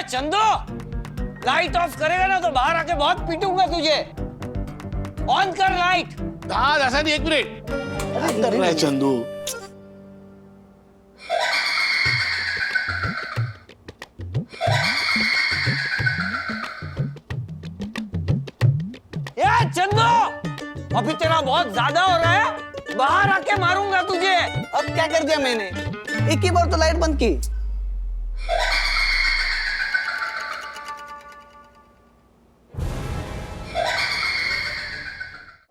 Chandu, light of करेगा ना तो बाहर आके बहुत पीटूंगा तुझे। ऑन कर लाइट। हाँ दासानी, एक मिनट। क्या कर रहा है चंदू? ये चंदू, अभी तेरा बहुत ज्यादा हो रहा है, बाहर आके मारूंगा तुझे। अब क्या कर दिया मैंने? एक ही बार तो लाइट बंद की।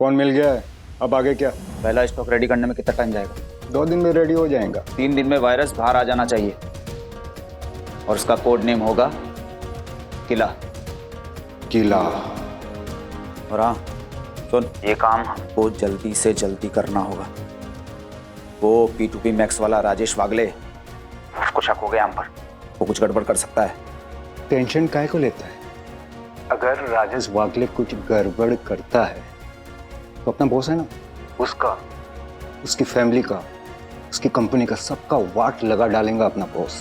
फोन मिल गया है, अब आगे क्या? पहला स्टॉक रेडी करने में कितना टाइम जाएगा? 2 दिन में रेडी हो जाएगा। 3 दिन में वायरस बाहर आ जाना चाहिए और उसका कोड नेम होगा किला। किला। और हाँ सुन, ये काम हमको जल्दी से जल्दी करना होगा। वो P2P मैक्स वाला राजेश वागले, उसको शक हो गया हम पर, वो कुछ गड़बड़ कर सकता है। टेंशन काहे को लेता है? अगर राजेश वागले कुछ गड़बड़ करता है तो अपना बॉस है ना, उसका, उसकी फैमिली का, उसकी कंपनी का, सबका वाट लगा डालेगा अपना बॉस।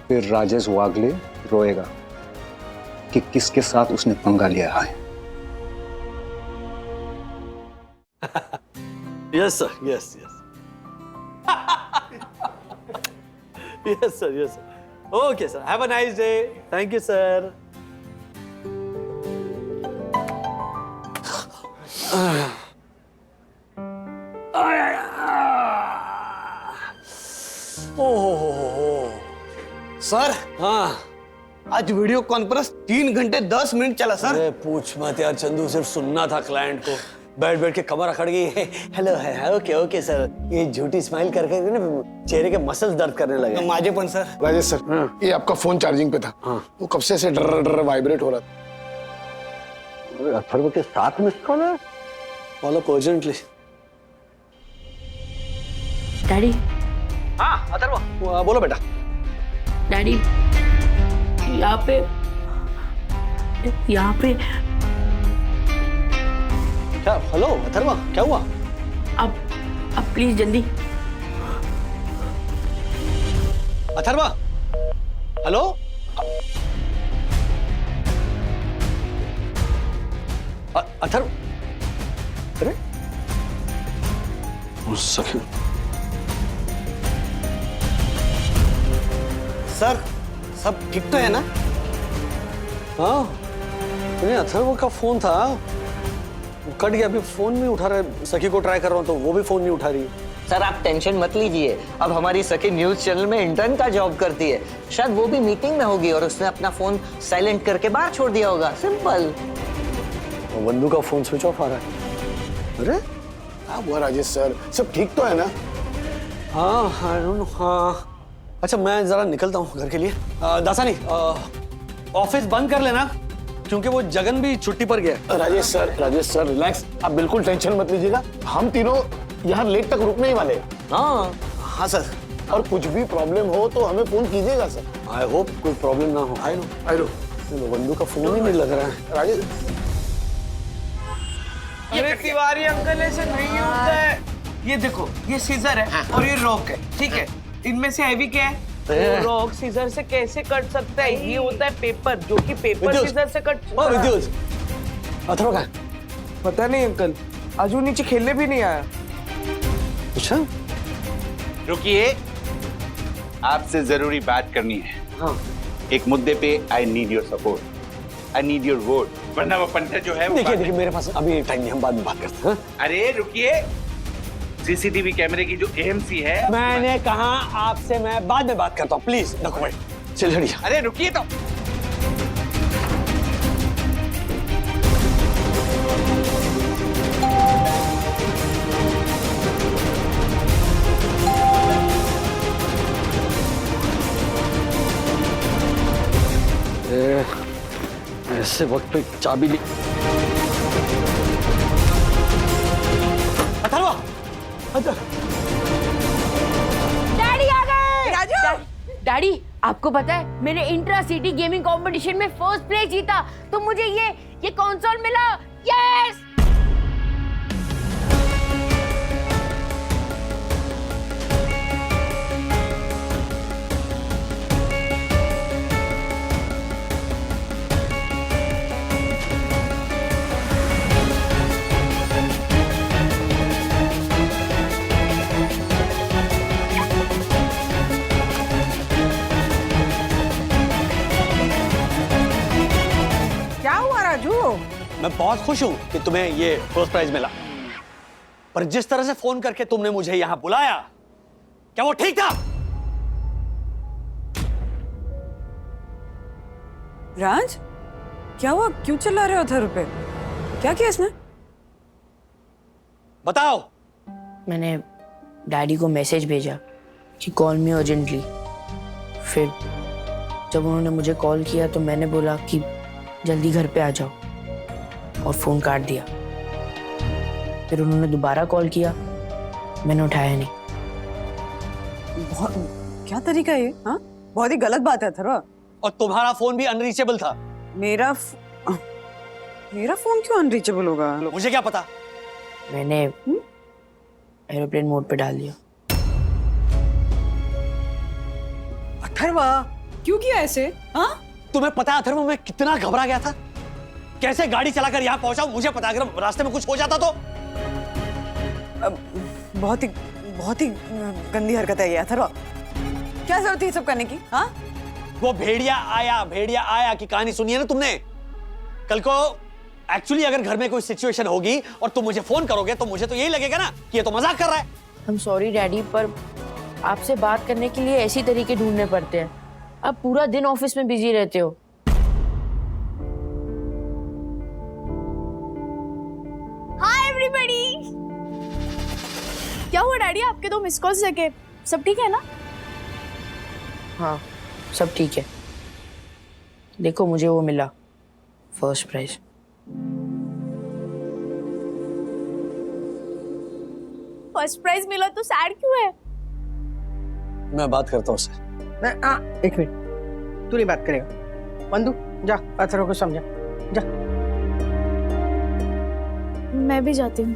फिर राजेश वागले रोएगा कि किसके साथ उसने पंगा लिया है। Yes sir, yes yes. Yes sir, yes sir. Okay sir, have a nice day. Thank you sir. Sir, हाँ, आज वीडियो कॉन्फ्रेंस 3 घंटे 10 मिनट चला सर। अरे पूछ मत यार चंदू, सिर्फ सुनना था क्लाइंट को। बैठ बैठ के कमर अकड़ गई है। हेलो है, ओके ओके सर। ये झूठी स्माइल करके ना चेहरे के मसल्स दर्द करने लगे। माजे पण सर। राजेश सर, ये आपका फोन चार्जिंग पे था। वो कब से ऐसे डर डर वाइब्रेट हो रहा था। अथर्व के साथ में कौन है? Follow up urgently. डैडी। हाँ अथर्व, बोलो बेटा। डैडी, यहाँ पे क्या? हेलो अथर्व, क्या हुआ? अब प्लीज जल्दी। अथर्व, हेलो। अथर्व, अरे सखी। सर, सब ठीक तो है ना? हाँ, नहीं अथर्व का फोन था, वो कट गया। अभी फोन नहीं उठा रहा है। सखी को ट्राई कर रहा हूँ तो वो भी फोन नहीं उठा रही है। सर आप टेंशन मत लीजिए, अब हमारी सखी न्यूज चैनल में इंटर्न का जॉब करती है, शायद वो भी मीटिंग में होगी और उसने अपना फोन साइलेंट करके बाहर छोड़ दिया होगा। सिंपल। बंधु का फोन स्विच ऑफ आ रहा है। अरे क्या हुआ राजेश सर, सब ठीक तो है ना? हाँ, आई डोंट नो। हाँ अच्छा, मैं जरा निकलता हूँ घर के लिए। दासानी, ऑफिस बंद कर लेना क्योंकि वो जगन भी छुट्टी पर गया। राजेश सर रिलैक्स, आप बिल्कुल टेंशन मत लीजिएगा। हम तीनों यहाँ लेट तक रुकने ही वाले हैं। हाँ सर। और कुछ भी प्रॉब्लम हो तो हमें फोन कीजिएगा सर। आई होप कोई प्रॉब्लम ना हो। I know. बंधु का फोन ही नहीं लग रहा है। राजेश, अरे तिवारी अंकल ऐसे नहीं होता है। ये देखो, ये सीजर है और ये रॉक है, ठीक है? इनमें से हैवी क्या है? रॉक सीजर से कैसे कट सकता है? ये होता है पेपर, जो कि पेपर सीजर से कट। अथर्व का पता नहीं अंकल, आज वो नीचे खेलने भी नहीं आया। अच्छा, रुकिए, आपसे जरूरी बात करनी है। हाँ एक मुद्दे पे I need your support, I need your vote, वरना वो पंटर जो है वो देखिए मेरे पास अभी टाइम नहीं, हम बाद में बात करते हैं। अरे रुकिए, सीसीटीवी कैमरे की जो एएमसी है। मैंने कहा आपसे मैं बाद में बात करता हूँ, प्लीज डॉक्यूमेंट चल हटिए। अरे रुकिए तो। ऐसे वक्त पे चाबी ली। अथर्व, डैडी आ गए। डैडी, आपको पता है मैंने इंट्रा सिटी गेमिंग कंपटीशन में फर्स्ट प्लेस जीता, तो मुझे ये कंसोल मिला। यस। मैं बहुत खुश हूं कि तुम्हें ये फर्स्ट प्राइज मिला, पर जिस तरह से फोन करके तुमने मुझे यहां बुलाया, क्या वो ठीक था? राज, क्या हुआ? क्यों चिल्ला रहे हो अथर्व पे? क्या किया इसने? बताओ। मैंने डैडी को मैसेज भेजा कि कॉल मी अर्जेंटली। फिर जब उन्होंने मुझे कॉल किया तो मैंने बोला कि जल्दी घर पे आ जाओ, और फोन काट दिया। फिर उन्होंने दोबारा कॉल किया, मैंने उठाया नहीं। क्या तरीका है ये? हाँ, बहुत ही गलत बात है अथर्व। और तुम्हारा फोन भी अनरीचेबल था। मेरा फोन क्यों अनरीचेबल होगा? मुझे क्या पता? मैंने एरोप्लेन मोड पे डाल दिया। अथर्व, क्यों किया ऐसे? हाँ, तुम्हें पता है अथर्व मैं कितना घबरा गया था? कैसे गाड़ी चलाकर यहाँ पहुंचा मुझे पता, अगर रास्ते में कुछ हो जाता तो। बहुत ही गंदी हरकत है ये अथर्व। क्या जरूरत थी सब करने की? हाँ, वो भेड़िया आया की कहानी सुनी है ना तुमने? कल को एक्चुअली अगर घर में कोई सिचुएशन होगी और तुम मुझे फोन करोगे तो मुझे तो यही लगेगा ना कि ये तो मजाक कर रहा है। आई एम सॉरी डैडी, पर आपसे बात करने के लिए ऐसी तरीके ढूंढने पड़ते हैं। आप पूरा दिन ऑफिस में बिजी रहते हो। Hi everybody. क्या हुआ डैडी, आपके 2 मिस कॉल्स देखे? सब ठीक है ना? हाँ, सब ठीक है। देखो मुझे वो मिला, फर्स्ट प्राइज। फर्स्ट प्राइज मिला तो सैड क्यों है? मैं बात करता हूँ उससे। एक मिनट, तू नहीं बात करेगा। बंधु जा, अथर्व को समझा। जा। मैं भी जाती हूँ।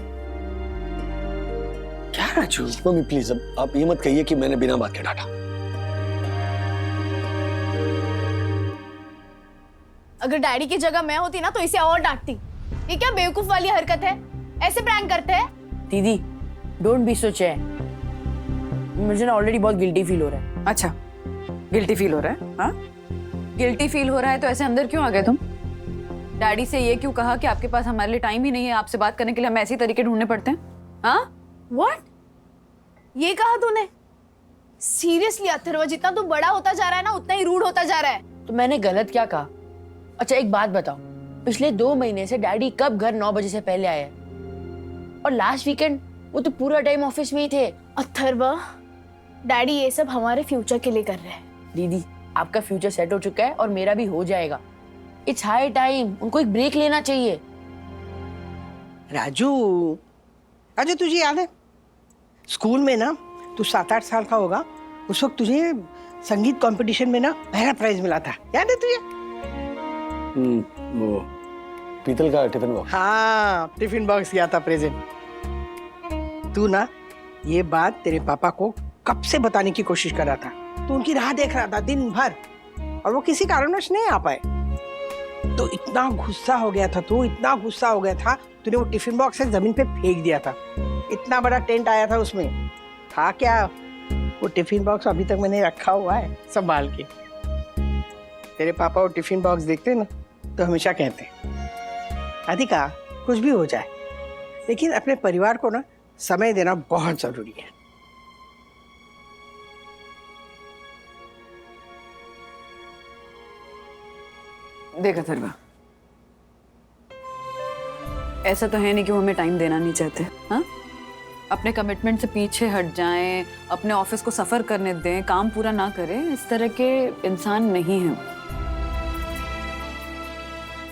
क्या राजू? मम्मी प्लीज, अब आप ये मत कहिए कि मैंने बिना बात के डांटा। अगर डैडी की जगह मैं होती ना तो इसे और डांटती। ये क्या बेवकूफ वाली हरकत है? ऐसे प्रैंक करते हैं? दीदी डोंट बी सो चैन, मुझे ना ऑलरेडी बहुत गिल्टी फील हो रहा है। अच्छा, गिल्टी फील हो रहा है? हाँ, गिल्टी फील हो रहा है तो ऐसे अंदर क्यों आ गए तुम? डैडी से ये क्यों कहा कि आपके पास हमारे लिए टाइम ही नहीं है, आपसे बात करने के लिए हमें ऐसे तरीके ढूंढने पड़ते हैं? हाँ, व्हाट? ये कहा तूने? सीरियसली अथर्व, जितना तू बड़ा होता जा रहा है ना उतना ही रूड होता जा रहा है। तो मैंने गलत क्या कहा? अच्छा एक बात बताओ, पिछले 2 महीने से डैडी कब घर 9 बजे से पहले आए? और लास्ट वीकेंड वो तो पूरा टाइम ऑफिस में ही थे। अथर्व, डैडी ये सब हमारे फ्यूचर के लिए कर रहे हैं। दीदी आपका फ्यूचर सेट हो चुका है और मेरा भी हो जाएगा। इट्स हाई टाइम, उनको एक ब्रेक लेना चाहिए। राजू, राजू तुझे याद है स्कूल में ना, तू 7-8 साल का होगा, उस वक्त तुझे संगीत कंपटीशन में ना पहला प्राइज मिला था, याद है तुझे? वो पीतल का टिफिन बॉक्स। हाँ, टिफिन बॉक्स किया था प्रेजेंट। तू ना ये बात तेरे पापा को कब से बताने की कोशिश कर रहा था, तू उनकी राह देख रहा था दिन भर, और वो किसी कारणवश नहीं आ पाए। तो इतना गुस्सा हो गया था तू, इतना गुस्सा हो गया था, तूने वो टिफिन बॉक्स से जमीन पे फेंक दिया था। इतना बड़ा टेंट आया था उसमें, था क्या? वो टिफिन बॉक्स अभी तक मैंने रखा हुआ है संभाल के। तेरे पापा वो टिफिन बॉक्स देखते ना तो हमेशा कहते राधिका, कुछ भी हो जाए लेकिन अपने परिवार को ना समय देना बहुत जरूरी है। देख अथर्व, ऐसा तो है नहीं कि वो हमें टाइम देना नहीं चाहते। हाँ, अपने कमिटमेंट से पीछे हट जाएं, अपने ऑफिस को सफर करने दें, काम पूरा ना करें, इस तरह के इंसान नहीं हैं।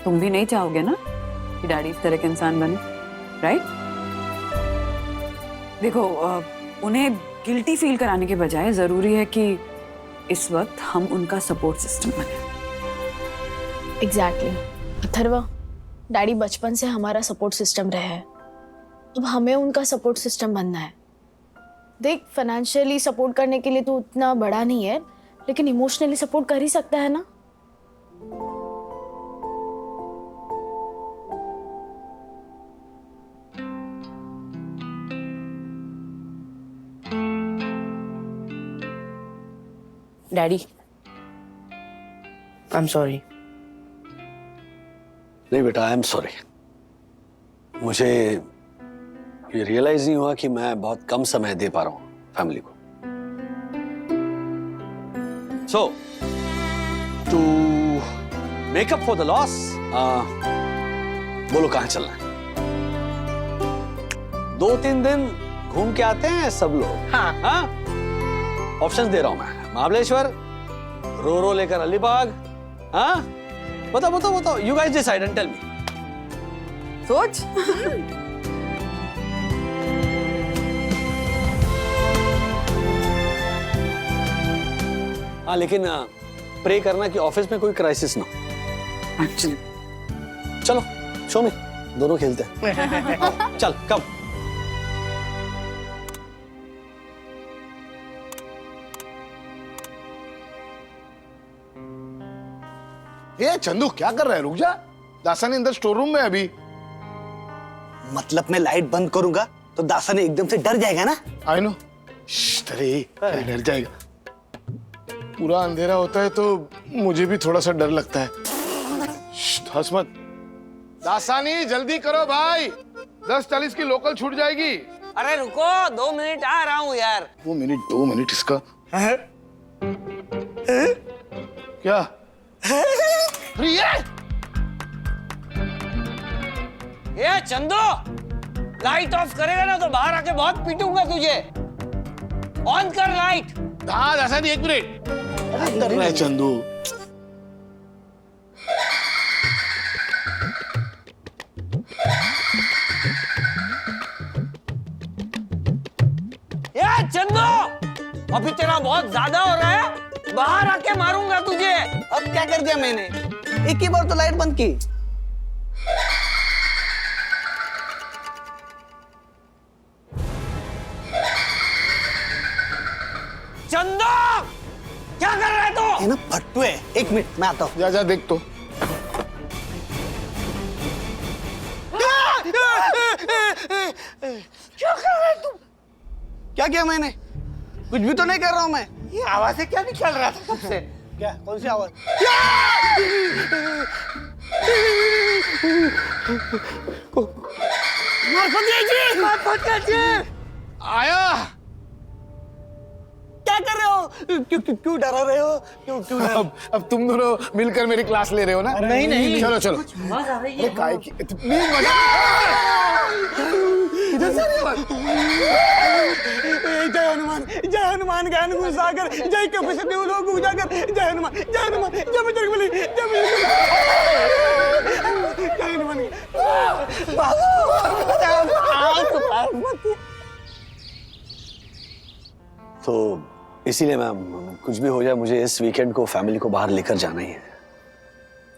तुम भी नहीं चाहोगे ना कि डैडी इस तरह के इंसान बने, राइट? देखो, उन्हें गिल्टी फील कराने के बजाय जरूरी है कि इस वक्त हम उनका सपोर्ट सिस्टम बने। एग्जैक्टली अथर्व, डैडी बचपन से हमारा सपोर्ट सिस्टम रहे हैं, अब हमें उनका सपोर्ट सिस्टम बनना है। देख, फाइनेंशियली सपोर्ट करने के लिए तो उतना बड़ा नहीं है, लेकिन इमोशनली सपोर्ट कर ही सकता है ना। Daddy I am sorry. नहीं बेटा, आई एम सॉरी। मुझे ये रियलाइज नहीं हुआ कि मैं बहुत कम समय दे पा रहा हूँ फैमिली को। So to make up for the loss, बोलो कहाँ चलना है? 2-3 दिन घूम के आते हैं सब लोग। हाँ, ऑप्शंस दे रहा हूं मैं। महाबलेश्वर, रो लेकर अलीबाग। हाँ, बताओ, you guys decide and tell me. सोच। हाँ, लेकिन प्रे करना कि ऑफिस में कोई क्राइसिस ना हो। चलो शो में दोनों खेलते हैं। चल कब? ये चंदू क्या कर रहा है? रुक जा, दासानी अंदर स्टोर रूम में अभी। मतलब मैं लाइट बंद करूंगा तो दासानी एकदम से डर जाएगा ना? I know. अरे डर जाएगा। पूरा अंधेरा होता है तो मुझे भी थोड़ा सा डर लगता है। हंस मत। दासानी जल्दी करो भाई, 10:40 की लोकल छूट जाएगी। अरे रुको, 2 मिनट, आ रहा हूँ यार। 2 मिनट इसका क्या? ये चंदू, लाइट ऑफ करेगा ना तो बाहर आके बहुत पीटूंगा तुझे। ऑन कर लाइट। हाँ दासानी 1 मिनट। कर रहा है चंदू। ये चंदू, अभी तेरा बहुत ज्यादा हो रहा है, बाहर आके मारूंगा तुझे। अब क्या कर दिया मैंने? एक ही बार तो लाइट बंद की। चंदू, क्या कर रहा है तू? ये ना फट्टू है। 1 मिनट, मैं आता हूँ। जा देख तो। क्या कर रहा है तू? क्या किया मैंने? कुछ भी तो नहीं कर रहा हूँ मैं। ये आवाजें क्या निकल रहा था कब से? क्या? कौन सी आवाज? आया। क्या कर रहे हो? क्यों डरा रहे हो? क्यों अब तुम दोनों मिलकर मेरी क्लास ले रहे हो ना? नहीं। चलो। मजा आ रही है। काय की इतनी मजा। इधर से नहीं बात। जय हनुमान ज्ञान गुण सागर, जय कपीस देव लोक उजागर, जय हनुमान, जय हनुमान, जय बजरंगबली, जय हनुमान। तो इसीलिए मैम, कुछ भी हो जाए मुझे इस वीकेंड को फैमिली को बाहर लेकर जाना ही है।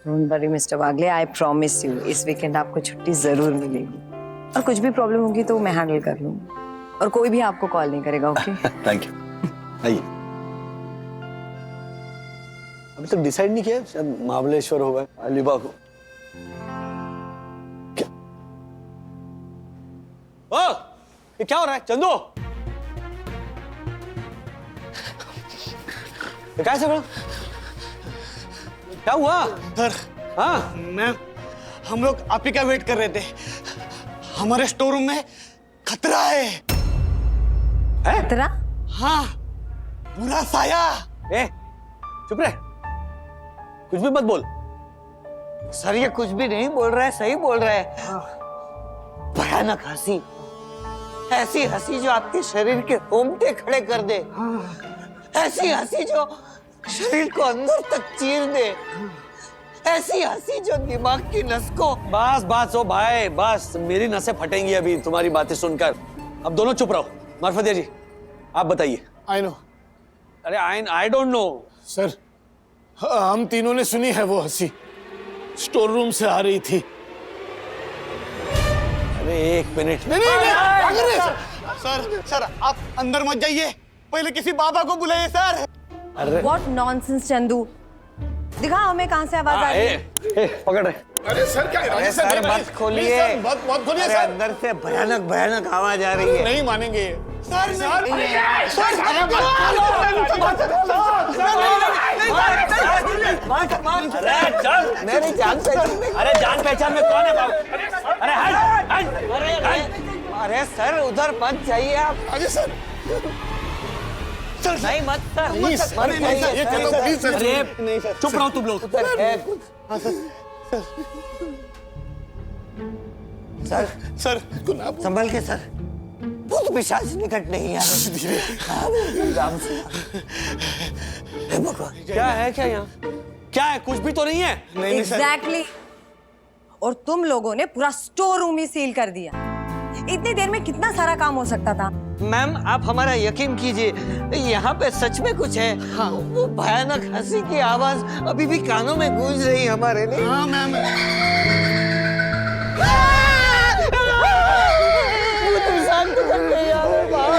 Don't worry mister Wagle, I promise you इस वीकेंड आपको छुट्टी जरूर मिलेगी। और कुछ भी प्रॉब्लम होगी तो मैं हैंडल कर लूंगी, और कोई भी आपको कॉल नहीं करेगा। ओके? Thank you. आइए। अभी तक डिसाइड नहीं किया, शायद महाबलेश्वर होगा, अलीबाग हो। क्या? ओ, ये क्या हो रहा है चंदू? ये क्या झगड़ा? क्या हुआ? सर, हाँ, मैम, हम लोग आप ही का वेट कर रहे थे। हमारे स्टोर रूम में खतरा है। खतरा? हाँ, बुरा साया। ए, चुप रहे, कुछ भी मत बोल। सर ये कुछ भी नहीं बोल रहा है, सही बोल रहा है। भयानक हंसी, ऐसी हंसी जो आपके शरीर के रोंगटे खड़े कर दे। ऐसी हंसी जो शरीर को अंदर तक चीर दे। ऐसी हंसी जो दिमाग की नस को। बस ओ भाई, बस मेरी नसें फटेंगी अभी तुम्हारी बातें सुनकर। अब दोनों चुप रहो। मार्फतिया जी, आप बताइए। I know. अरे आई डोंट नो सर, हम तीनों ने सुनी है वो हंसी, स्टोर रूम से आ रही थी। अरे 1 मिनट। नहीं। सर आप अंदर मत जाइए, पहले किसी बाबा को बुलाइए सर। अरे व्हाट नॉनसेंस चंदू, दिखा हमें कहाँ से आवाज आ रही है। पकड़ रहे। अरे सर क्या? अरे सर मत खोलिए, मत खोलिए अरे सर। अंदर से भयानक आवाज आ रही है। नहीं मानेंगे सर। अरे चल, मेरी जान पहचान में अरे जान पहचान में कौन है बाबू? अरे हट, अरे सर उधर मत जाइए आप। अजय सर नहीं मत सर, प्लीज मत नहीं सर, ये चलो प्लीज सर। अरे चुप रहो तुम लोग। उधर है कुछ। सर सर को ना बोल। संभल के सर, भूत पिशाच निकट नहीं आ रहे। राम से हे भगवान, क्या है क्या यहाँ? क्या है? कुछ भी तो नहीं है। एग्जैक्टली। और तुम लोगों ने पूरा स्टोर रूम ही सील कर दिया। इतनी देर में कितना सारा काम हो सकता था। मैम आप हमारा यकीन कीजिए, यहाँ पे सच में कुछ है। हाँ। वो भयानक हंसी की आवाज अभी भी कानों में गूंज रही हमारे लिए। हाँ मैम। शांत कर गई यार, बाप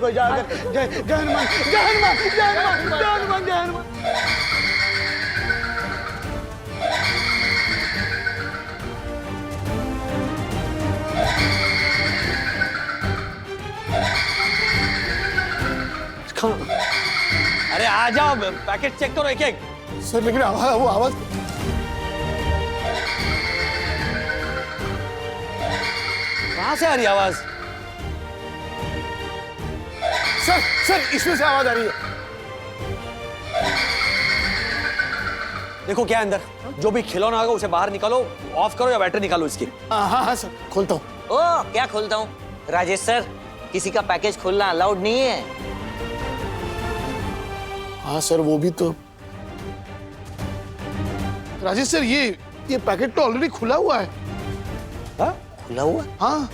को जाकर जय हनुमान, जय हनुमान, जय हनुमान, जय हनुमान, जय हनुमान। अरे आ जाओ, पैकेट चेक करो एक एक। सर लेकिन आवाज, वो आवाज कहाँ से आ रही आवाज? सर सर इसमें से आवाज आ रही है। देखो क्या है अंदर, जो भी खिलौना होगा उसे बाहर निकालो, ऑफ करो या बैटरी निकालो इसकी। हाँ हाँ सर खोलता हूँ। ओ क्या खोलता हूँ राजेश सर, किसी का पैकेज खोलना अलाउड नहीं है। हाँ सर वो भी तो। राजेश सर ये पैकेट तो ऑलरेडी खुला हुआ है। हाँ? खुला हुआ? हाँ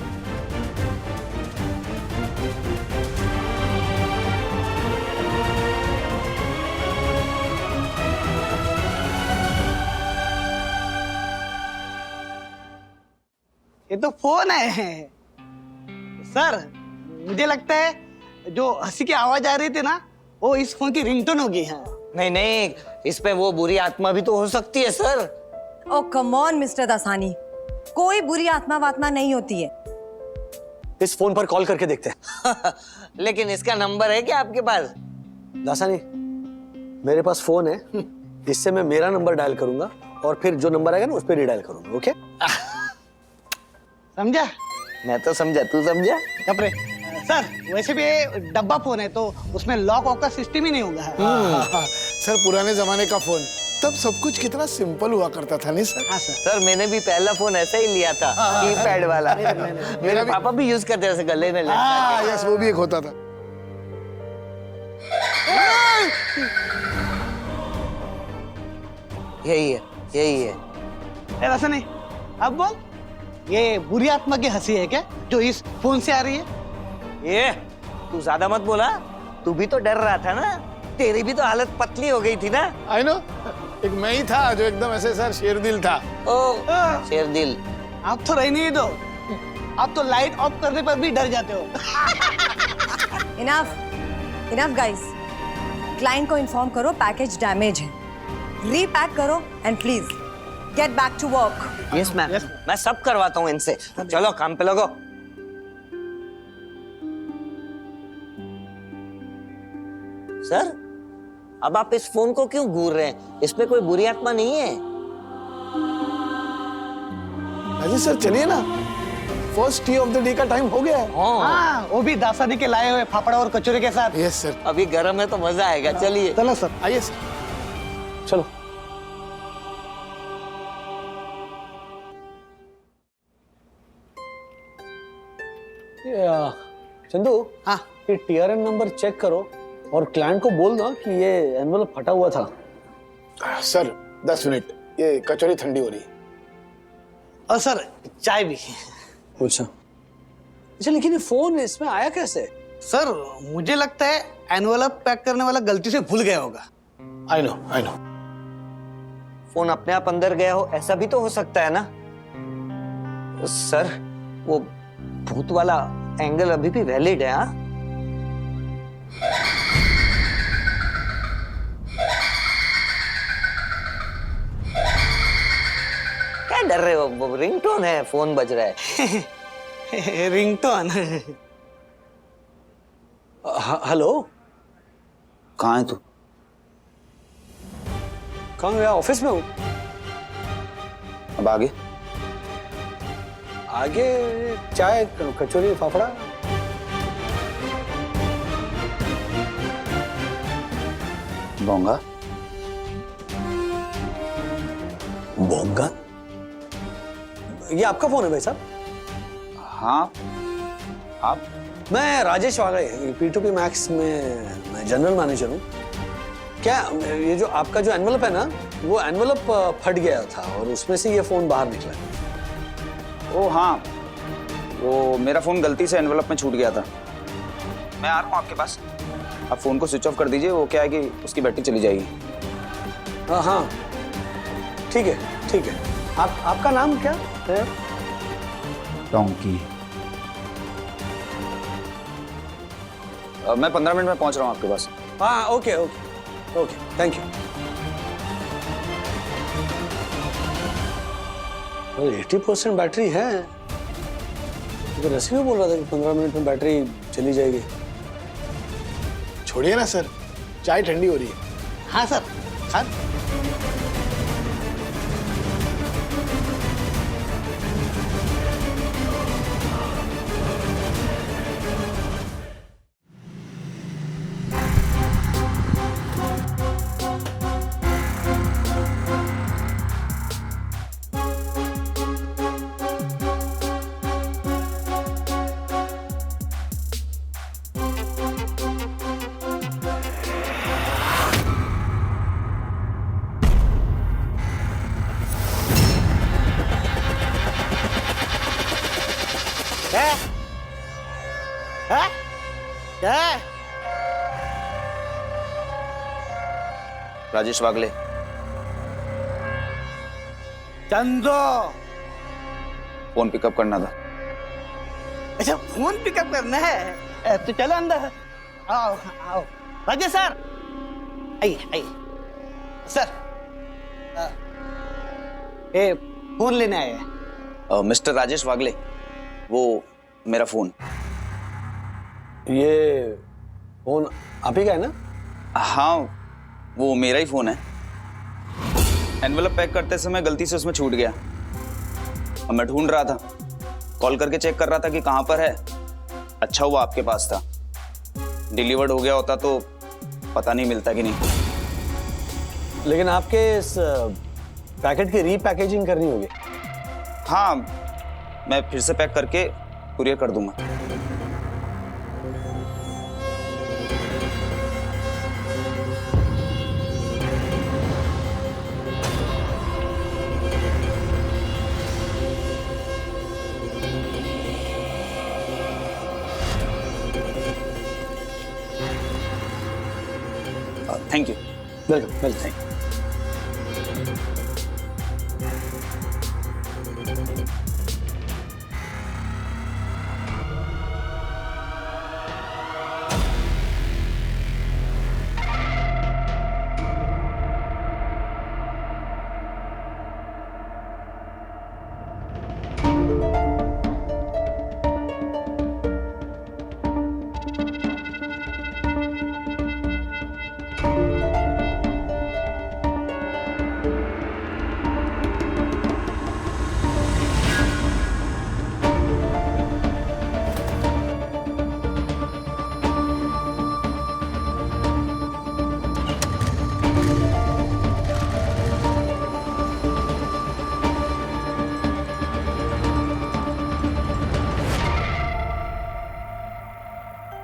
ये तो फोन है सर। मुझे लगता है जो हंसी की आवाज आ रही थी ना, वो इस फोन की रिंगटोन होगी। है नहीं नहीं, इस पे वो बुरी आत्मा भी तो हो सकती है sir. Oh come on Mister Dasani, कोई बुरी आत्मा वात्मा नहीं होती है। इस फोन पर कॉल करके देखते हैं। लेकिन इसका नंबर है क्या आपके पास? दासानी, मेरे पास फोन है, इससे मैं मेरा नंबर डायल करूंगा और फिर जो नंबर आएगा ना उस पर रिडायल करूंगा। ओके समझा? मैं तो समझा, तू समझा? कपड़े सर वैसे भी ये डब्बा फोन है तो उसमें लॉक ऑफ का सिस्टम ही नहीं होगा। हाँ, सर पुराने जमाने का फोन, तब सब कुछ कितना सिंपल हुआ करता था नहीं सर? हाँ सर। सर मैंने भी पहला फोन ऐसा ही लिया था, कीपैड वाला। मेरे पापा भी यूज करते थे, गले में लटका हाँ यस वो भी एक होता था। के। यही है, यही है। ऐसा नहीं, अब बोल, ये बुरी आत्मा की हंसी है क्या जो इस फोन से आ रही है? ये तू ज्यादा मत बोला, तू भी तो डर रहा था ना, तेरी भी तो हालत पतली हो गई थी ना। आई नो, एक मैं ही था जो एकदम ऐसे सर शेरदिल था। ओ शेरदिल, आप तो रहने ही दो, आप तो लाइट ऑफ करने पर भी डर जाते हो। इनफ इनफ गाइस, क्लाइंट को इन्फॉर्म करो पैकेज डैमेज है, रीपैक करो and please get back to work. Yes ma'am, मैं सब करवाता हूँ इनसे। चलो काम पे लगो। सर अब आप इस फोन को क्यों घूर रहे हैं? इसमें कोई बुरी आत्मा नहीं है। अजी सर चलिए ना, first T of the day का टाइम हो गया है। हाँ, वो भी दासानी के लाए हुए फाफड़ा और कचौरे के साथ। Yes sir. अभी गर्म है तो मजा आएगा, चलिए। चलो सर। आइए सर। चलो। चंदू, हाँ ये टीआरएन नंबर चेक करो और क्लाइंट को बोल दो कि ये एनवेलप फटा हुआ था। सर 10 मिनट, ये कचौरी ठंडी हो रही है। और सर चाय भी। अच्छा अच्छा, लेकिन ये फोन इसमें आया कैसे? सर मुझे लगता है एनवेलप पैक करने वाला गलती से भूल गया होगा। I know I know. Phone अपने आप अंदर गया हो, ऐसा भी तो हो सकता है ना। सर वो भूत वाला एंगल अभी भी वैलिड है। हाँ क्या कर रहे हो? वो रिंगटोन है, फोन बज रहा है। रिंगटोन। हेलो, कहाँ है तू? कहाँ गया? ऑफिस में हूँ। अब आगे? आगे चाय, कचौरी, फाफड़ा। बोंगा? बोंगा? ये आपका फोन है भाई साहब? हाँ, आप? मैं राजेश वागले, P2P मैक्स में मैं जनरल मैनेजर हूँ। क्या ये जो आपका जो एनवलप है ना, वो एनवलप फट गया था और उसमें से ये फोन बाहर निकला। ओ हाँ, वो मेरा फोन गलती से एनवेलप में छूट गया था। मैं आ रहा हूँ आपके पास। आप फोन को स्विच ऑफ कर दीजिए, वो क्या है कि उसकी बैटरी चली जाएगी। हाँ हाँ, ठीक है ठीक है। आपका नाम क्या है? डोंकी। मैं 15 मिनट में पहुंच रहा हूँ आपके पास। हाँ okay okay okay, thank you. 80% battery है। तो रसी भी बोल रहा था कि 15 मिनट में बैटरी चली जाएगी। छोड़िए ना सर, चाय ठंडी हो रही है। हाँ सर, हाँ। क्या? राजेश वागले। चंदो। फोन पिकअप करना था। अच्छा, फोन पिकअप करना है तो चलो अंदर। आओ आओ राजेश सर, आइए आइए सर। ये फोन लेने आए हैं। मिस्टर राजेश वागले, वो मेरा फोन। ये फोन आप ही का है ना? हाँ, वो मेरा ही फोन है। एनवेलप पैक करते समय गलती से उसमें छूट गया। अब मैं ढूंढ रहा था, कॉल करके चेक कर रहा था कि कहाँ पर है। अच्छा हुआ आपके पास था। डिलीवर्ड हो गया होता तो पता नहीं मिलता कि नहीं। लेकिन आपके इस पैकेट की रीपैकेजिंग करनी होगी। हाँ, मैं फिर से पैक करके कुरियर कर दूंगा। Thank you. Welcome welcome.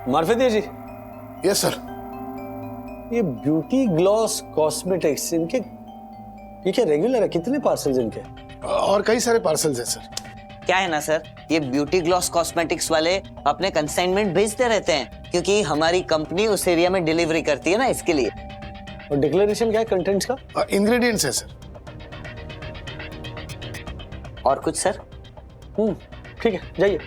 मार्फेदिया जी। Yes sir. ये ब्यूटी ग्लॉस कॉस्मेटिक्स, इनके ये क्या रेगुलर है? कितने पार्सल्स इनके? और कई सारे पार्सल्स हैं सर। क्या है ना सर, ये ब्यूटी ग्लॉस कॉस्मेटिक्स वाले अपने कंसाइनमेंट भेजते रहते हैं, क्योंकि हमारी कंपनी उस एरिया में डिलीवरी करती है ना, इसके लिए। और डिक्लेरेशन क्या है कंटेंट्स का? इंग्रेडिएंट्स है सर। और कुछ सर? ठीक है, जाइए।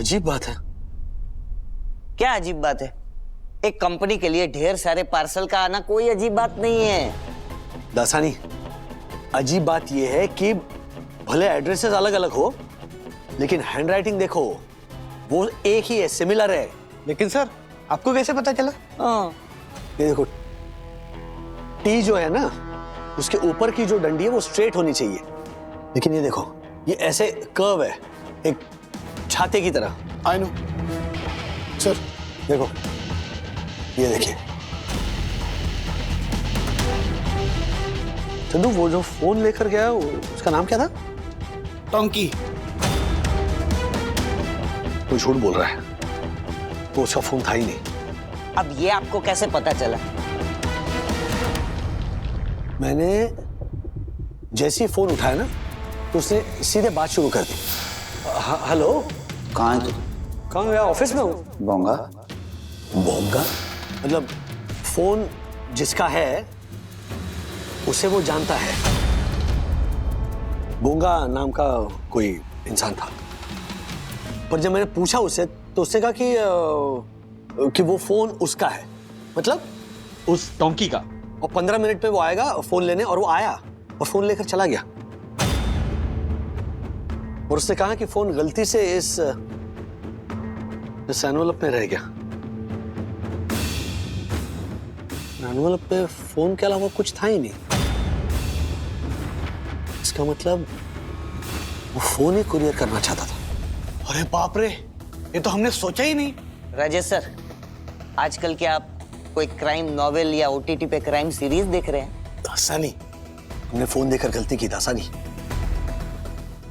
अजीब बात है। क्या अजीब बात है? एक कंपनी के लिए ढेर सारे पार्सल का आना कोई अजीब बात नहीं है। दासानी, अजीब बात यह है कि भले एड्रेसेस अलग अलग हो, लेकिन हैंडराइटिंग देखो वो एक ही है, सिमिलर है। लेकिन सर आपको कैसे पता चला? हाँ, ये देखो, टी जो है ना, उसके ऊपर की जो डंडी है वो स्ट्रेट होनी चाहिए, लेकिन ये देखो ये ऐसे कर्व है, एक छाते की तरह। I know sir. देखो, ये देखिए चंदू, वो जो फोन लेकर गया उसका नाम क्या था? टोंकी। कोई झूठ बोल रहा है, वो उसका फोन था ही नहीं। अब ये आपको कैसे पता चला? मैंने जैसे ही फोन उठाया ना, तो उसने सीधे बात शुरू कर दी। हेलो, कहाँ है तू? कहाँ गया? ऑफिस में हूँ। बोंगा? बोंगा मतलब फोन जिसका है उसे वो जानता है। बोंगा नाम का कोई इंसान था, पर जब मैंने पूछा उससे तो उसने कहा कि वो फोन उसका है, मतलब उस टोंकी का, और 15 मिनट में वो आएगा फोन लेने। और वो आया और फोन लेकर चला गया, और उसने कहा कि फोन गलती से इस एनवलप में रह गया। एनवलप पे फोन के अलावा कुछ था ही नहीं। इसका मतलब वो फोन ही कुरियर करना चाहता था। अरे बाप रे, ये तो हमने सोचा ही नहीं। राजेश सर, आजकल क्या आप कोई क्राइम नॉवेल या ओटीटी पे क्राइम सीरीज देख रहे हैं? दासानी, हमने फोन देकर गलती की दासानी।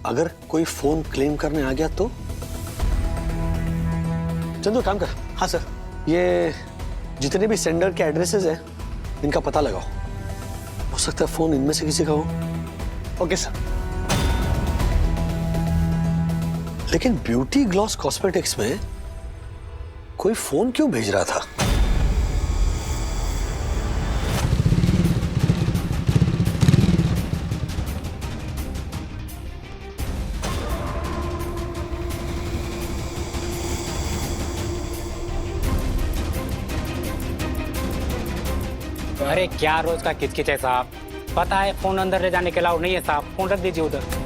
अगर कोई फोन क्लेम करने आ गया तो? चंदू काम कर। हाँ सर। ये जितने भी सेंडर के एड्रेसेस हैं, इनका पता लगाओ। हो सकता है फोन इनमें से किसी का हो। Okay sir. लेकिन ब्यूटी ग्लॉस कॉस्मेटिक्स में कोई फोन क्यों भेज रहा था? अरे क्या रोज का किचकिच है साहब, पता है फोन अंदर ले जाने के अलाउ नहीं है साहब, फोन रख दीजिए उधर।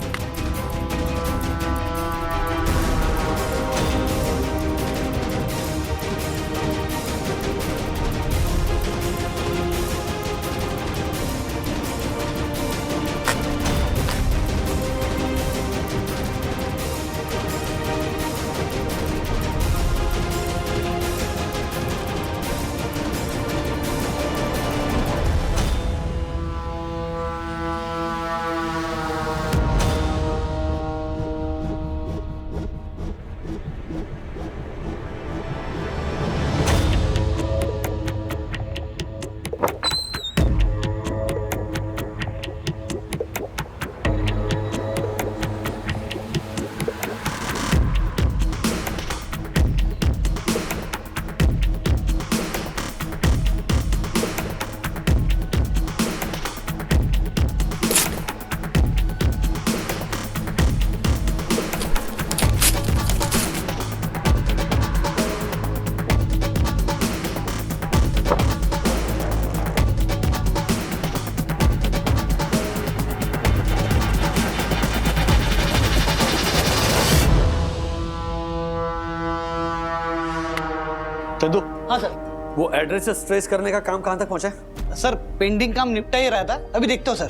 चंदू, हाँ सर। वो एड्रेस ट्रेस करने का काम कहां तक पहुंचा है? सर पेंडिंग काम निपटा ही रहा था, अभी देखते हो सर।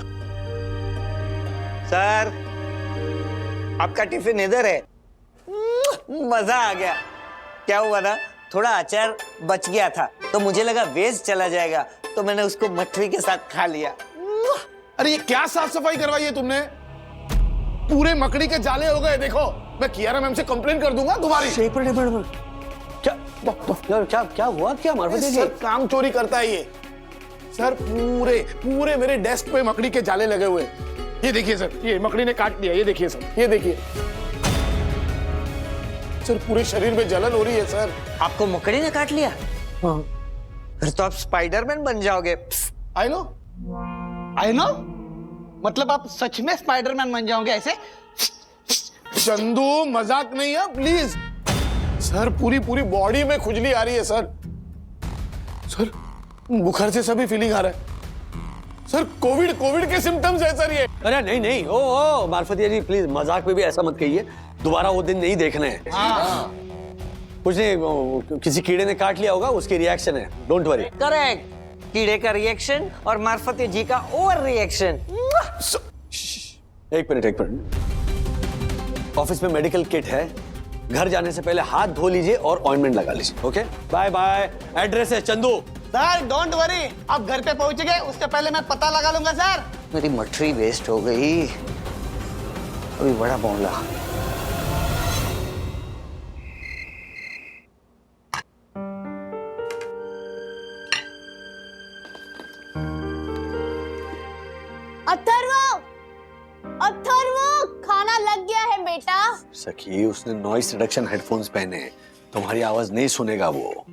सर, आपका टिफिन इधर है। मजा आ गया। क्या हुआ ना, थोड़ा अचार बच गया था तो मुझे लगा वेस्ट चला जाएगा, तो मैंने उसको मठरी के साथ खा लिया। अरे ये क्या साफ सफाई करवाई है तुमने? पूरे मकड़ी के जाले हो गए। देखो, मैं कियारा मैम से कंप्लेन कर दूंगा तुम्हारी। क्या यार, क्या हुआ? क्या मार सर काम चोरी करता है ये। सर पूरे मेरे डेस्क पे मकड़ी के जाले लगे हुए। ये देखिए सर, ये मकड़ी ने काट दिया। ये देखिए सर, ये देखिए सर, पूरे शरीर में जलन हो रही है सर। आपको मकड़ी ने काट लिया? हाँ। फिर तो आप स्पाइडरमैन बन जाओगे। आई नो मतलब आप सच में स्पाइडरमैन बन जाओगे ऐसे? चंदू, मजाक नहीं है प्लीज। सर पूरी पूरी बॉडी में खुजली आ रही है सर। सर बुखार से सभी फीलिंग आ रहा है सर। कोविड के सिम्टम्स है सर ये। अरे नहीं नहीं, ओ मार्फतिया जी प्लीज मजाक में भी ऐसा मत कहिए, दोबारा वो दिन नहीं देखने हैं। कुछ नहीं, किसी कीड़े ने काट लिया होगा, उसकी रिएक्शन है, डोंट वरी। करेक्ट, कीड़े का रिएक्शन और मार्फत जी का ओवर रिएक्शन। एक मिनट, ऑफिस में मेडिकल किट है, घर जाने से पहले हाथ धो लीजिए और ऑइंटमेंट लगा लीजिए। Okay, bye bye. एड्रेस है चंदू। सर डोंट वरी, आप घर पे पहुंच गए उससे पहले मैं पता लगा लूंगा सर। मेरी मटरी वेस्ट हो गई, अभी बड़ा बोला। अथर्व, खाना लग गया है बेटा। सखी, उसने नॉइस रिडक्शन हेडफोन्स पहने हैं, तुम्हारी आवाज नहीं सुनेगा वो।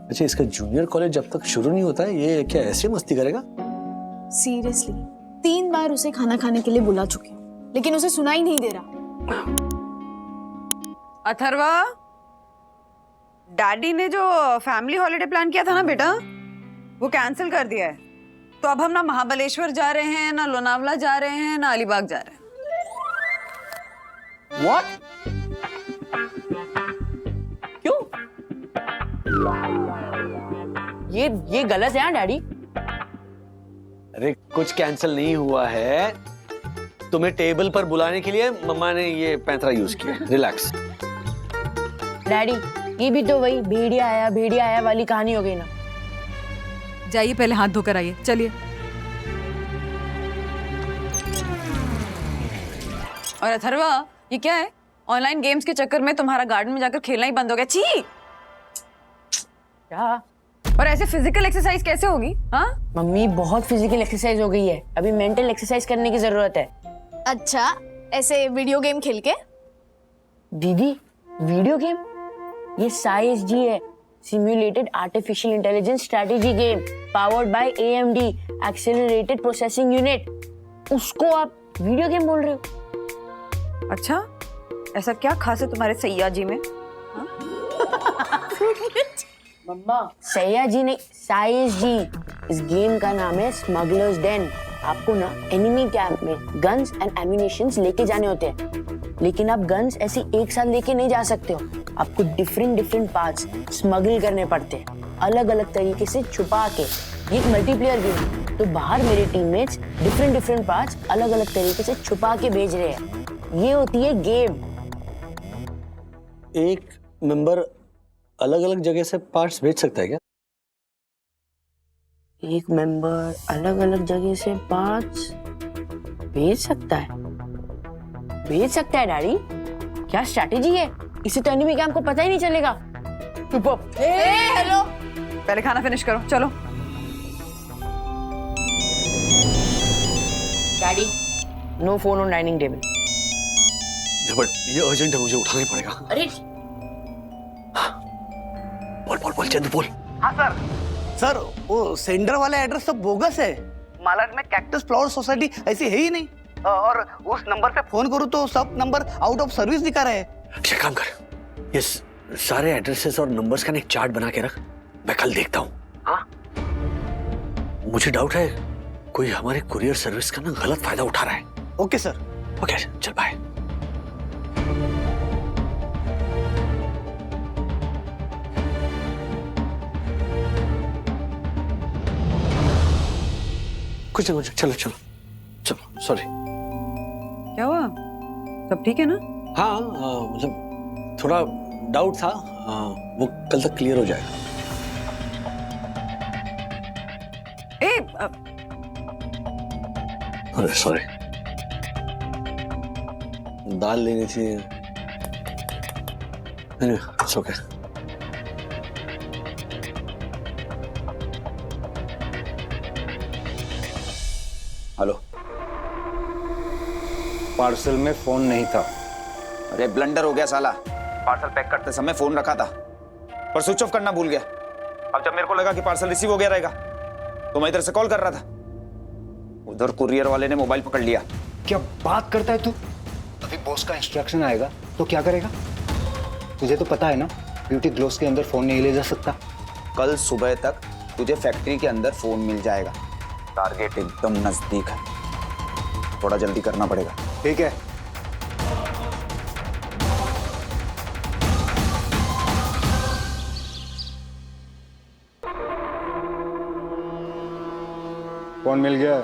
अच्छा, इसका जूनियर कॉलेज जब तक शुरू नहीं होता है, ये क्या ऐसे मस्ती करेगा? सीरियसली 3 बार उसे खाना खाने के लिए बुला चुके हैं, लेकिन उसे सुनाई नहीं दे रहा। अथर्वा, डैडी ने जो फैमिली हॉलिडे प्लान किया था ना बेटा, वो कैंसिल कर दिया है। तो अब हम ना महाबलेश्वर जा रहे हैं, ना लोनावला जा रहे हैं, ना अलीबाग जा रहे हैं। What? क्यों? ये गलत है डैडी। अरे कुछ कैंसिल नहीं हुआ है, तुम्हें टेबल पर बुलाने के लिए मम्मा ने ये पैंतरा यूज किया। रिलैक्स। डैडी, ये भी तो वही भेड़िया आया वाली कहानी हो गई ना। जाइए पहले हाथ धोकर आइए, चलिए। और अथर्वा, ये क्या है? ऑनलाइन गेम्स के चक्कर में तुम्हारा गार्डन में जाकर खेलना ही बंद हो गया। छी! क्या? और ऐसे फिजिकल एक्सरसाइज कैसे होगी? हाँ मम्मी, बहुत फिजिकल एक्सरसाइज हो गई है, अभी मेंटल एक्सरसाइज करने की जरूरत है। अच्छा, ऐसे वीडियो गेम खेल के? दीदी, वीडियो गेम? ये SAISG है, simulated artificial intelligence strategy game, powered by AMD accelerated processing unit. उसको आप वीडियो गेम बोल रहे हो? अच्छा, ऐसा क्या खास है तुम्हारे सैया जी में? मम्मा, सैया जी नहीं, SAISG। इस गेम का नाम है स्मगलर्स डेन। आपको ना एनिमी कैंप में गन्स एंड एम्युनिशंस लेके जाने होते हैं, लेकिन आप गन्स ऐसे एक साथ लेके नहीं जा सकते हो। आपको डिफरेंट पार्ट्स स्मगल करने पड़ते हैं, अलग अलग तरीके से छुपा के। ये एक मल्टीप्लेयर गेम है, तो बाहर मेरे टीममेट्स डिफरेंट पार्ट्स अलग अलग तरीके से छुपा के भेज रहे हैं। ये होती है गेम। एक मेंबर अलग अलग जगह से पार्ट्स भेज सकता है क्या? एक मेंबर अलग अलग जगह से पार्ट्स भेज सकता है? भेज सकता है डैडी? क्या स्ट्रैटेजी है? इसे तो एनिमी कैंप को पता ही नहीं चलेगा। चुप। हेलो, पहले खाना फिनिश करो, चलो। Daddy, no phone on dining table. But ये अर्जेंट है, मुझे उठाना ही पड़ेगा। अरे बोल चंदू बोल। हाँ सर। सर, वो सेंडर वाला एड्रेस तो बोगस है। मालाड में कैक्टस फ्लावर सोसाइटी ऐसी है ही नहीं, और उस नंबर पे फोन करूँ तो सब नंबर आउट ऑफ सर्विस दिखा रहे हैं। अच्छा काम कर, ये सारे एड्रेसेस और नंबर्स का एक चार्ट बना के रख, मैं कल देखता हूँ। हाँ, मुझे डाउट है कोई हमारे कुरियर सर्विस का ना गलत फायदा उठा रहा है। Okay sir. ओके, चल बाय। कुछ नहीं, चलो सॉरी। क्या हुआ? सब ठीक है ना? हाँ, मतलब थोड़ा डाउट था, वो कल तक क्लियर हो जाएगा। अरे सॉरी, दाल लेनी थी। It's okay. हेलो, पार्सल में फोन नहीं था। अरे ब्लंडर हो गया साला, पार्सल पैक करते समय फोन रखा था पर स्विच ऑफ करना भूल गया। अब जब मेरे को लगा कि पार्सल रिसीव हो गया रहेगा तो मैं इधर से कॉल कर रहा था, उधर कुरियर वाले ने मोबाइल पकड़ लिया। क्या बात करता है तू? अभी बॉस का इंस्ट्रक्शन आएगा तो क्या करेगा? तुझे तो पता है ना, ब्यूटी ग्लोव्स के अंदर फोन नहीं ले जा सकता। कल सुबह तक तुझे फैक्ट्री के अंदर फोन मिल जाएगा। टारगेट एकदम नजदीक है, थोड़ा जल्दी करना पड़ेगा। ठीक है। फोन मिल गया,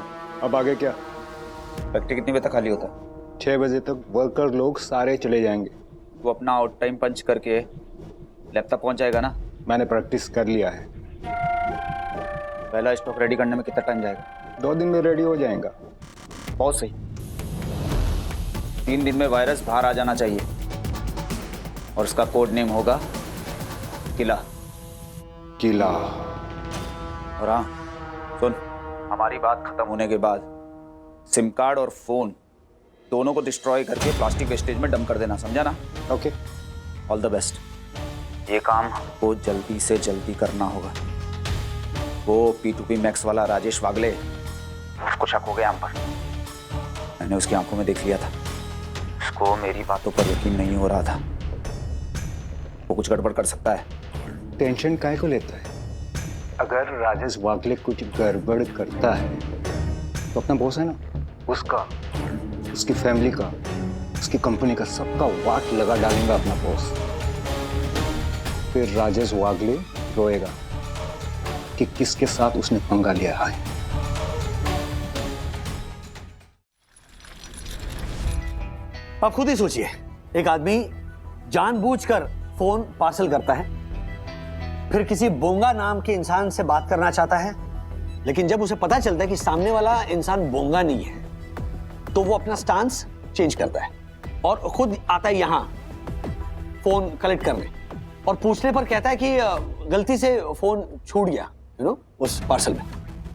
अब आगे क्या? फैक्ट्री कितने बजे तक खाली होता है? 6 बजे तक वर्कर लोग सारे चले जाएंगे। तू अपना आउट टाइम पंच करके लैब तक पहुंच जाएगा ना? मैंने प्रैक्टिस कर लिया है। पहला स्टॉक रेडी करने में कितना टाइम जाएगा? 2 दिन में रेडी हो जाएगा। बहुत सही। 3 दिन में वायरस बाहर आ जाना चाहिए और उसका कोड नेम होगा किला। किला। और हाँ सुन, हमारी बात खत्म होने के बाद सिम कार्ड और फोन दोनों को डिस्ट्रॉय करके प्लास्टिक वेस्टेज में डंप कर देना, समझा ना? ओके। All the best. ये काम हमको जल्दी से जल्दी करना होगा। वो P2P मैक्स वाला राजेश वागले, उसको शक हो गया हम पर। मैंने उसकी आंखों में देख लिया था, उसको मेरी बातों पर यकीन नहीं हो रहा था। वो कुछ गड़बड़ कर सकता है। टेंशन काहे को लेता है? अगर राजेश वागले कुछ गड़बड़ करता है तो अपना बॉस है ना, उसका, उसकी फैमिली का, उसकी कंपनी का, सबका वाट लगा डालेंगे अपना बॉस। फिर राजेश वागले रोएगा कि किसके साथ उसने पंगा लिया है। आप खुद ही सोचिए, एक आदमी जानबूझकर फोन पार्सल करता है, फिर किसी बोंगा नाम के इंसान से बात करना चाहता है, लेकिन जब उसे पता चलता है कि सामने वाला इंसान बोंगा नहीं है, तो वो अपना स्टांस चेंज करता है और खुद आता है यहां फोन कलेक्ट करने, और पूछने पर कहता है कि गलती से फोन छूट गया उस पार्सल में।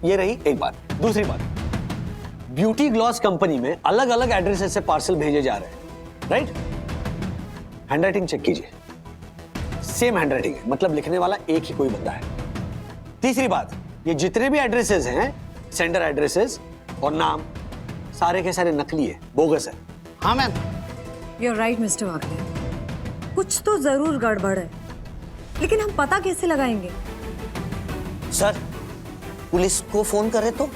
ये रही एक बात। दूसरी बात, ब्यूटी ग्लॉस कंपनी में अलग अलग एड्रेसेस से पार्सल भेजे जा रहे हैं, राइट? हैंडराइटिंग चेक कीजिए, सेम हैंडराइटिंग है, मतलब लिखने वाला एक ही कोई बंदा है। तीसरी बात, ये जितने भी एड्रेसेस हैं, सेंडर एड्रेसेस और नाम, सारे के सारे नकली है, बोगस है। हाँ ma'am. You are right mister Wagle, कुछ तो जरूर गड़बड़ है, लेकिन हम पता कैसे लगाएंगे? सर, पुलिस को फोन करे तो?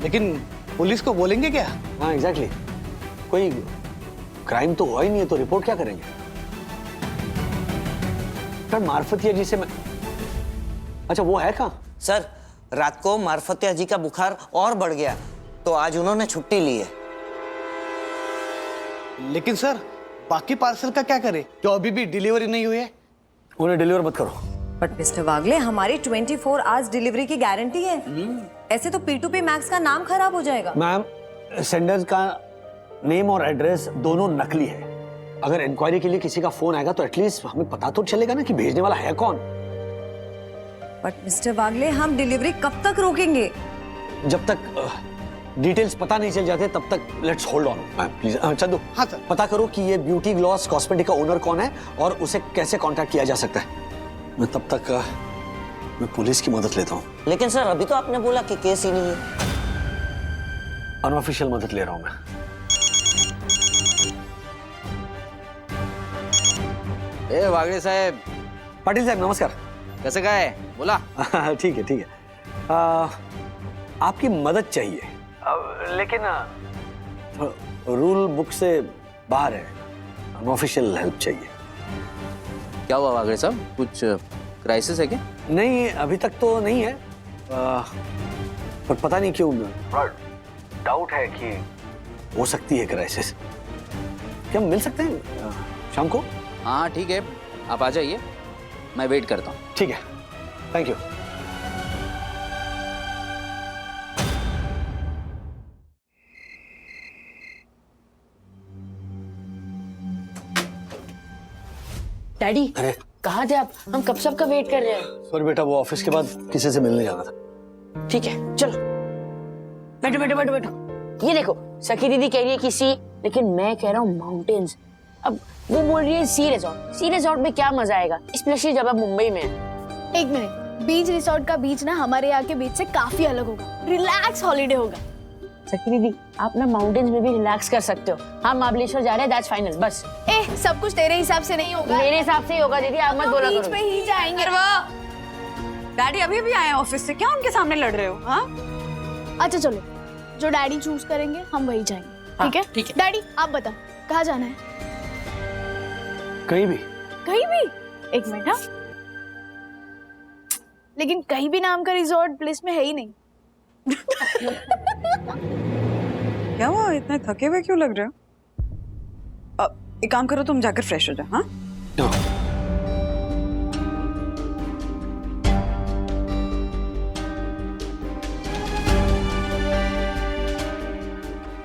लेकिन पुलिस को बोलेंगे क्या? हाँ एग्जैक्टली, कोई क्राइम तो हुआ ही नहीं है, तो रिपोर्ट क्या करेंगे? सर मार्फतिया जी से मैं, अच्छा वो है कहाँ? सर, रात को मार्फतिया जी का बुखार और बढ़ गया, तो आज उन्होंने छुट्टी ली है। लेकिन सर, बाकी पार्सल का क्या करें जो अभी भी डिलीवरी नहीं हुई है? उन्हें डिलीवर मत करो। बट मिस्टर वागले, हमारी 24 आवर्स डिलीवरी की गारंटी है। ऐसे तो P2P मैक्स का नाम खराब हो जाएगा। मैम, सेंडर का नेम और एड्रेस दोनों नकली है। अगर इंक्वायरी के लिए किसी का फोन आएगा तो एटलीस्ट हमें पता तो चलेगा ना कि भेजने वाला है कौन। बट मिस्टर वागले, हम डिलीवरी कब तक रोकेंगे? जब तक डिटेल्स पता नहीं चल जाते तब तक let's hold on. Please Chandu, हाँ सर। पता करो कि ये ब्यूटी ग्लॉस कॉस्मेटिक का ओनर कौन है और उसे कैसे कांटेक्ट किया जा सकता है। मैं तब तक मैं पुलिस की मदद लेता हूँ। लेकिन सर, अभी तो आपने बोला कि केस ही नहीं है। अनऑफिशियल मदद ले रहा हूँ मैं। ए वागले साहब। पाटिल साहब नमस्कार। कैसे का है बोला? ठीक है ठीक है। आपकी मदद चाहिए, लेकिन रूल बुक से बाहर है, अनऑफिशियल हेल्प चाहिए। क्या हुआ वागले साहब, कुछ क्राइसिस है क्या? नहीं, अभी तक तो नहीं है, पर पता नहीं क्यों डाउट है कि हो सकती है क्राइसिस। क्या हम मिल सकते हैं शाम को? हाँ ठीक है, आप आ जाइए, मैं वेट करता हूँ। ठीक है, थैंक यू। डैडी, कहाँ थे आप? हम कब सबका वेट कर रहे हैं। सॉरी बेटा, वो ऑफिस के बाद किसी से मिलने जाना था। ठीक है, चलो बैठो बैठो बैठो बैठो। ये देखो, सखी दीदी कह रही है कि सी, लेकिन मैं कह रहा हूँ माउंटेन्स। अब वो बोल रही है सी रिजॉर्ट। सी रिजॉर्ट में क्या मजा आएगा, स्पेशली जब आप मुंबई में हैं। एक मिनट, बीच रिसोर्ट का बीच ना हमारे यहाँ के बीच से काफी अलग होगा, रिलैक्स हॉलीडे होगा। सखी दीदी, आप ना माउंटेन्स में भी रिलैक्स कर सकते हो। हम महाबलेश्वर जा रहे हैं, दैट्स फाइनल, बस। सब कुछ तेरे हिसाब से नहीं होगा। मेरे हिसाब से ही होगा दीदी, आप मत बोला करो। बीच में ही जाएंगे। डैडी अभी भी आए हैं ऑफिस से, क्या उनके सामने लड़ रहे हो? हाँ अच्छा चलो, जो डैडी चूज करेंगे हम वही जाएंगे। ठीक है? ठीक है। डैडी आप बताओ कहाँ जाना है? कहीं भी। कहीं भी? एक मिनट। हाँ, लेकिन कहीं भी नाम का रिजॉर्ट प्लेस में है ही नहीं। क्या हुआ, इतने थके हुए क्यों लग रहे हो? एक काम करो, तुम जाकर फ्रेश हो जाओ। हाँ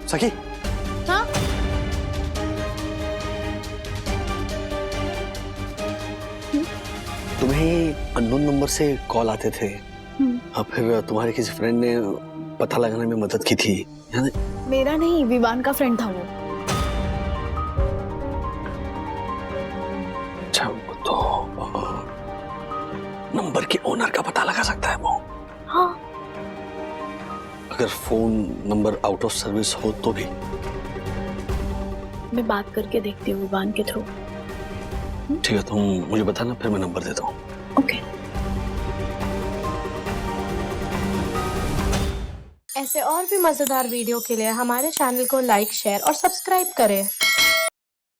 सखी, हाँ तुम्हें अननोन नंबर से कॉल आते थे। अब फिर तुम्हारे किसी फ्रेंड ने पता लगाने में मदद की थी, है ना? मेरा नहीं, विवान का फ्रेंड था वो। अच्छा, तो नंबर के ओनर का पता लगा सकता है वो? हाँ। अगर phone number out of service हो तो भी? मैं बात करके देखती हूँ विवान के थ्रू। ठीक है, तुम मुझे बताना, फिर मैं नंबर देता हूँ। ओके। ऐसे और भी मजेदार वीडियो के लिए हमारे चैनल को लाइक, शेयर और सब्सक्राइब करें।